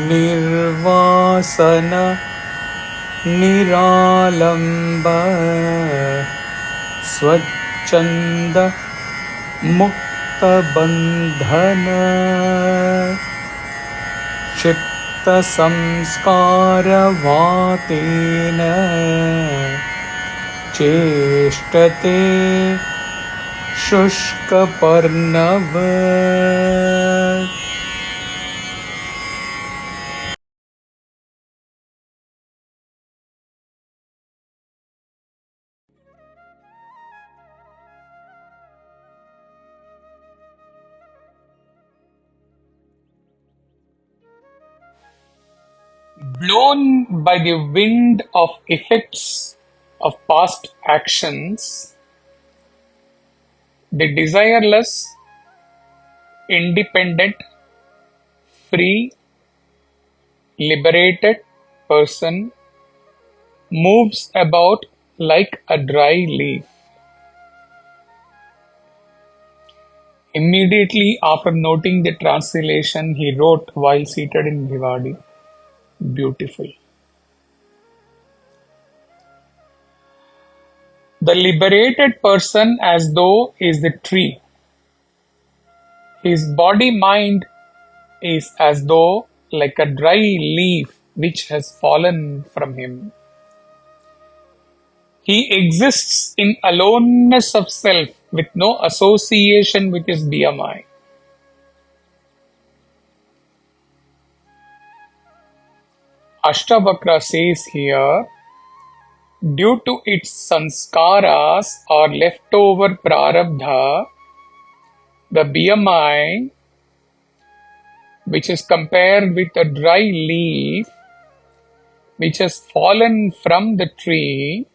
nirvāsano nirālambaḥ svacchando muktabandhanaḥ saṃskāravātena ceṣṭate śuṣkaparṇavat. Blown by the wind of effects of past actions, the desireless, independent, free, liberated person moves about like a dry leaf. Immediately after noting the translation, he wrote while seated in Bhiwadi, beautiful. The liberated person as though is the tree. His body-mind is as though like a dry leaf which has fallen from him. He exists in aloneness of self with no association with his BMI. Ashtavakra says here, due to its saṁskāras or leftover prarabdha, the BMI, which is compared with a dry leaf which has fallen from the tree,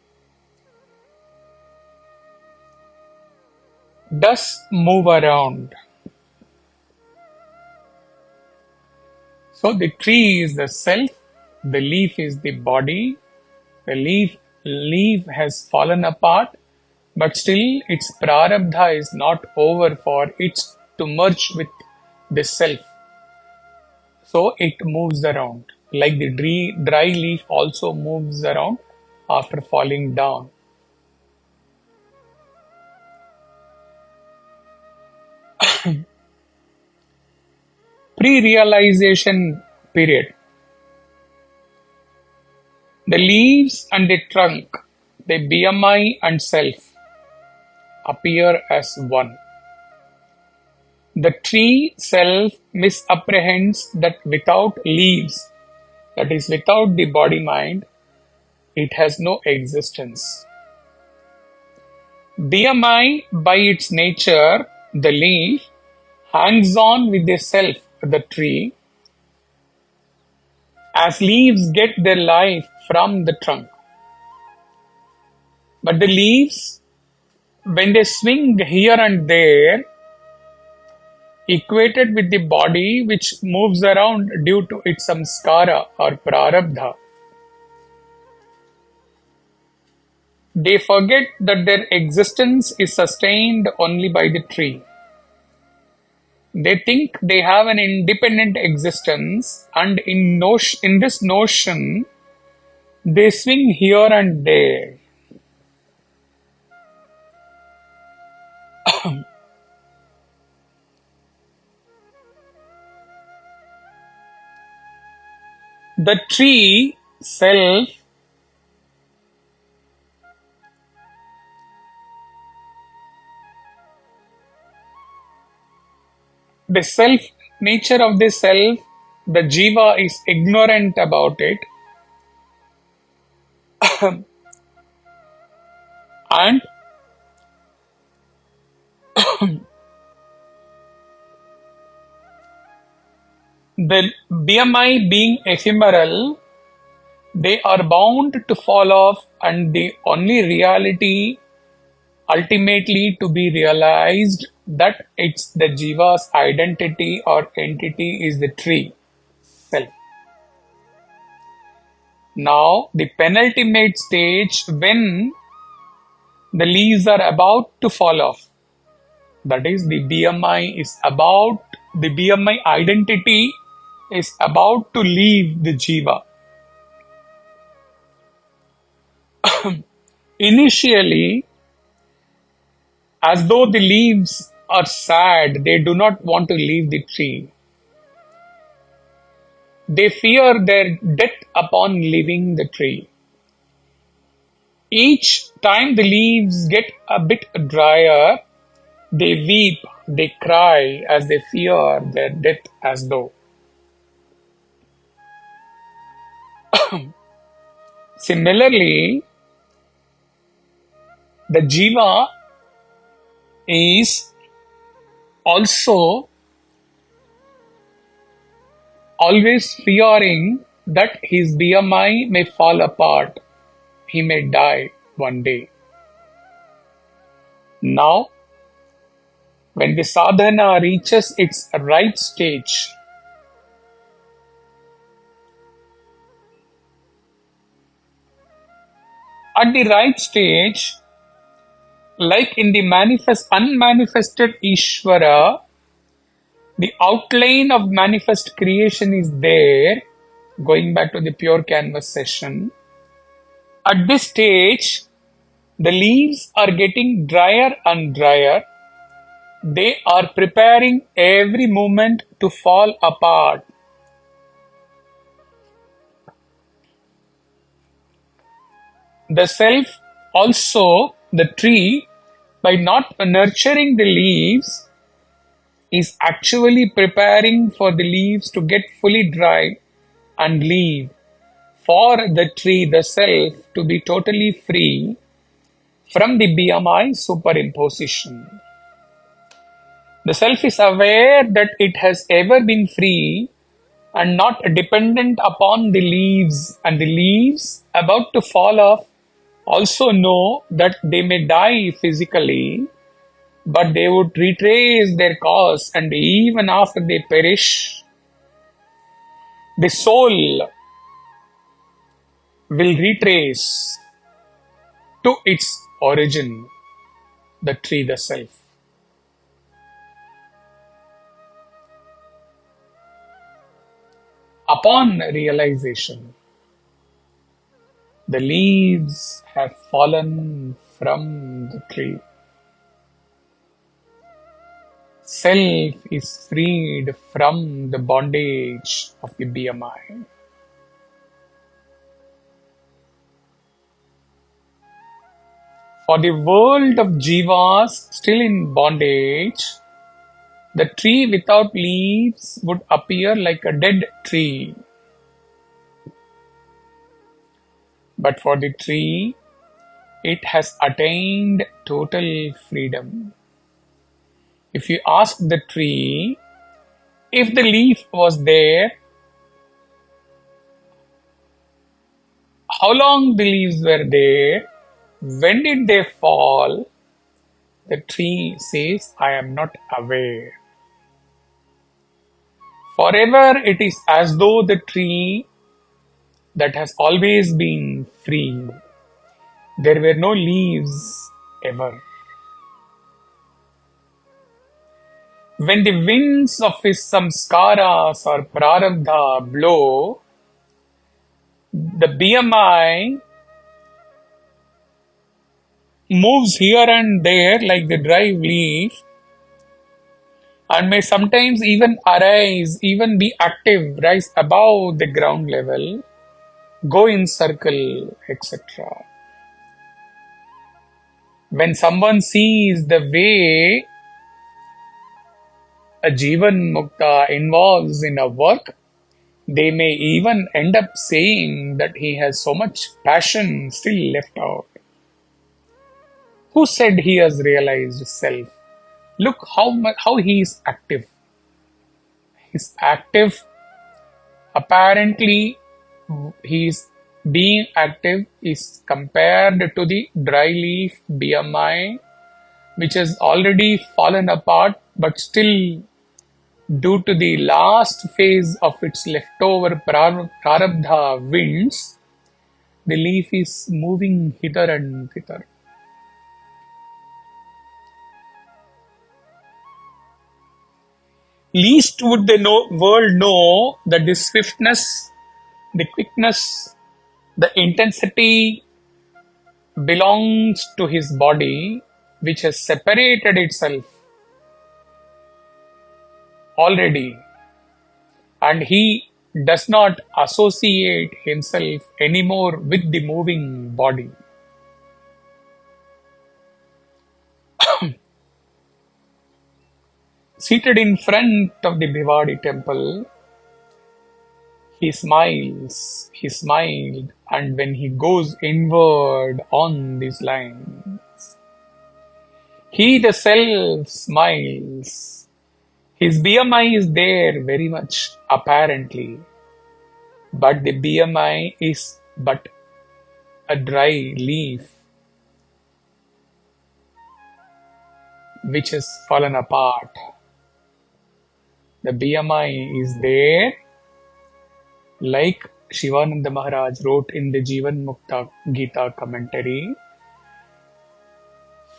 does move around. So the tree is the self, the leaf is the body, the leaf has fallen apart, but still its prarabdha is not over for it to merge with the self. So it moves around, like the dry leaf also moves around after falling down. Pre-realization period. The leaves and the trunk, the BMI and self, appear as one. The tree self misapprehends that without leaves, that is without the body-mind, it has no existence. BMI, by its nature, the leaf, hangs on with the self, the tree, as leaves get their life from the trunk. But the leaves, when they swing here and there, equated with the body which moves around due to its saṃskāra or prarabdha, they forget that their existence is sustained only by the tree. They think they have an independent existence, and in this notion, they swing here and there. The tree self the self nature of the self, the jiva is ignorant about it, and the BMI being ephemeral, they are bound to fall off, and the only reality ultimately to be realized that it's the jiva's identity or entity is the tree self. Now the penultimate stage, when the leaves are about to fall off, that is the BMI identity is about to leave the jiva. Initially, as though the leaves are sad, they do not want to leave the tree. They fear their death upon leaving the tree. Each time the leaves get a bit drier, they weep, they cry as they fear their death as though. Similarly, the jiva is also always fearing that his BMI may fall apart. He may die one day. Now, when the sadhana reaches its right stage, at the right stage, like in the unmanifested Ishvara, the outline of manifest creation is there, going back to the pure canvas session. At this stage, the leaves are getting drier and drier. They are preparing every moment to fall apart. The self, also the tree, by not nurturing the leaves, is actually preparing for the leaves to get fully dry and leave, for the tree, the self, to be totally free from the BMI superimposition. The self is aware that it has ever been free and not dependent upon the leaves, and the leaves about to fall off also know that they may die physically, but they would retrace their cause, and even after they perish, the soul will retrace to its origin, the tree, the self. Upon realization, the leaves have fallen from the tree. Self is freed from the bondage of the BMI. For the world of jivas still in bondage, the tree without leaves would appear like a dead tree. But for the tree, it has attained total freedom. If you ask the tree, if the leaf was there, how long the leaves were there, when did they fall? The tree says, I am not aware. Forever it is as though the tree that has always been free. There were no leaves ever. When the winds of his saṃskāras or prarabdha blow, the BMI moves here and there like the dry leaf, and may sometimes even arise, even be active, rise above the ground level, go in circle, etc. When someone sees the way a Jivan Mukta involves in a work, they may even end up saying that he has so much passion still left out. Who said he has realized self? Look how he is active. He's active. Apparently, his being active is compared to the dry leaf BMI, which has already fallen apart, but still, due to the last phase of its leftover prarabdha winds, the leaf is moving hither and thither. least would the world know that the swiftness, the quickness, the intensity belongs to his body, which has separated itself already, and he does not associate himself anymore with the moving body. Seated in front of the Bhiwadi temple, he smiled, and when he goes inward on these lines, he the self smiles. His BMI is there very much apparently, but the BMI is but a dry leaf which has fallen apart. The BMI is there, like Shivananda Maharaj wrote in the Jivan Gita commentary.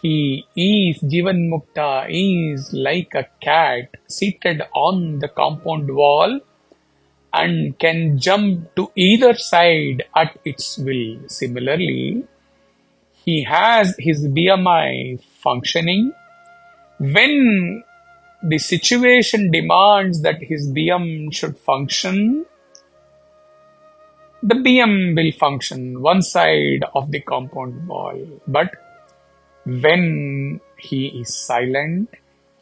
Jivan Mukta is like a cat seated on the compound wall and can jump to either side at its will. Similarly, he has his BMI functioning. When the situation demands that his BM should function, the BM will function one side of the compound wall. But when he is silent,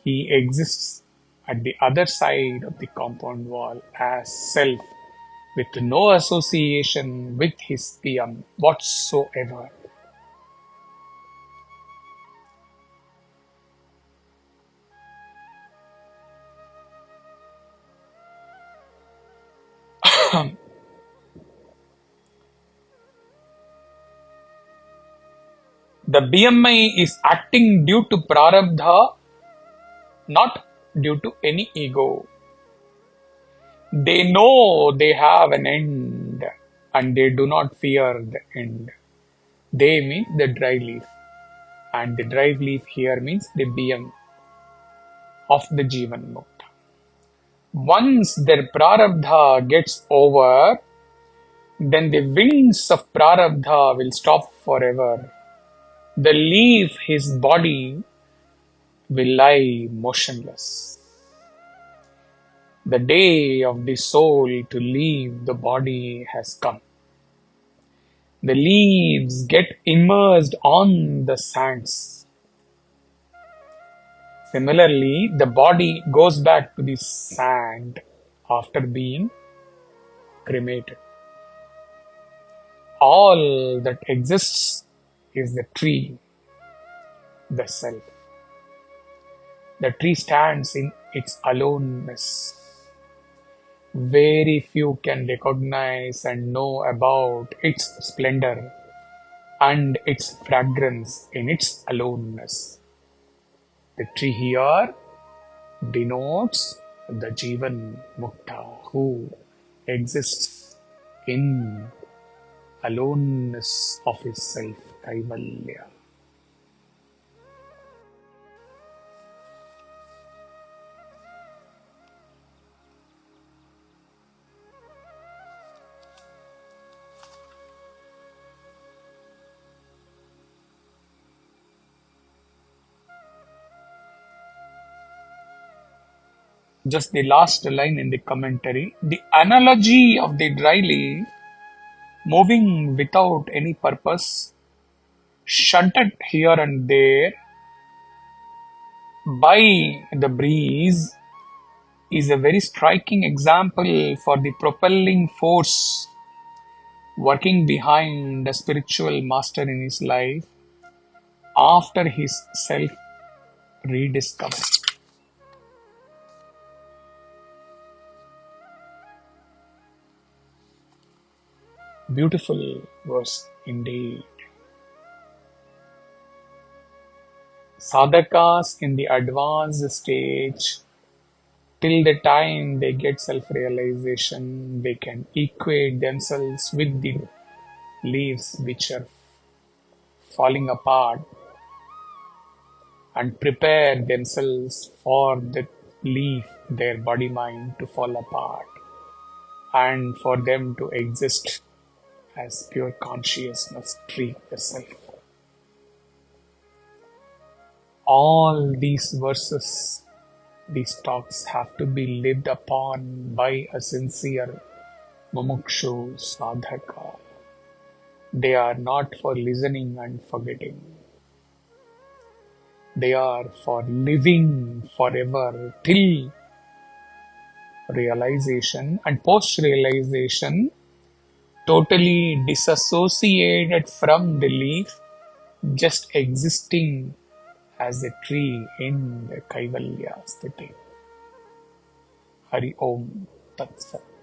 he exists at the other side of the compound wall as self, with no association with his BM whatsoever. The BMI is acting due to prarabdha, not due to any ego. They know they have an end and they do not fear the end. They mean the dry leaf, and the dry leaf here means the BM of the Jivan Mukta. Once their prarabdha gets over, then the wings of prarabdha will stop forever. The leaf, his body, will lie motionless. The day of the soul to leave the body has come. The leaves get immersed on the sands. Similarly, the body goes back to the sand after being cremated. All that exists is the tree, the self. The tree stands in its aloneness. Very few can recognize and know about its splendor and its fragrance in its aloneness. The tree here denotes the Jivan Mukta who exists in aloneness of his self, Kaivalya. Just the last line in the commentary. The analogy of the dry leaf moving without any purpose, shunted here and there by the breeze, is a very striking example for the propelling force working behind a spiritual master in his life after his self rediscovery. Beautiful verse indeed. Sadhakas in the advanced stage, till the time they get self-realization, they can equate themselves with the leaves which are falling apart and prepare themselves for the leaf their body-mind to fall apart and for them to exist as pure consciousness, free the self. All these verses, these talks have to be lived upon by a sincere mumukshu sadhaka. They are not for listening and forgetting. They are for living forever till realization, and post-realization, totally disassociated from the leaf, just existing as a tree in the Kaivalya sthiti. Hari Om Tat Sat.